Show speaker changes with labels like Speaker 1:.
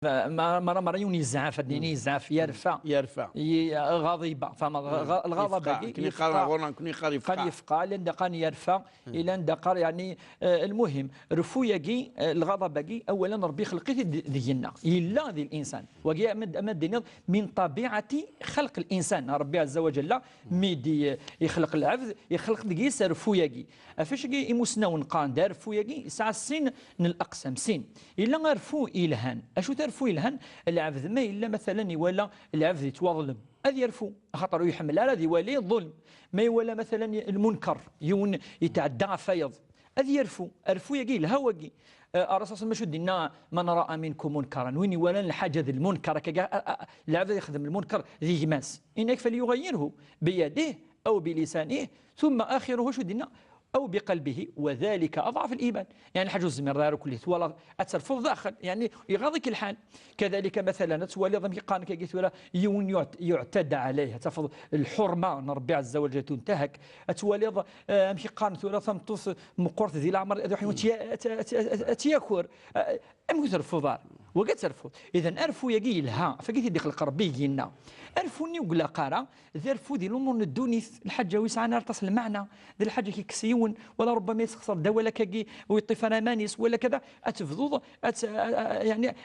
Speaker 1: مرة يزعف الديني يزعف يرفع غضيبة فما الغضب قال يفقى لان دقان يرفع الى ان دقر يعني المهم رفو يجي الغضب يجي اولا ربي خلقته ديالنا الا ذي الانسان وجاء امد من طبيعه خلق الانسان ربي عز وجل ميدي يخلق العبد يخلق دقيس رفو يجي فاش يجي يمسنا ونقان دار رفو يجي ساعه السين من الاقسام سين الا رفو الهان اشو ترفو الهان العبد ما الا مثلا ولا العبد يتظلم هذا يرفو خاطر يحمل على ذي ولي الظلم ما يولى مثلا المنكر يتعدى فيض هذا يرفو يجي الهوى الرسول ما شو دينا من راى منكم منكرا وين ولا الحاجه ذي المنكر العبد يخدم المنكر ذي جماس انك فليغيره بيده او بلسانه ثم اخره شو دينا أو بقلبه وذلك أضعف الإيمان يعني حاجة الزمرار كله ولا أترفض داخل يعني يغضك الحال كذلك مثلا تولي ضمك قان كيقيت ولا يون يعتدى عليه تفض الحرمة ربي عز وجل تنتهك تولي مشي قان ولا ثمطوس مقرت ذي العمر تياكور أم ترفض وقت ترفض إذا أرفو يجي لها فقيت يدخل القرب يجينا أرفوني وقلا قارا ذرفو دي الأمور ندوني الحاجة ويسعى نرتصل المعنى ذي الحاجة كيكسيون ولا ربما يسخسر دولة كي ويطيف أنا مانيس ولا كذا أتفضوض يعني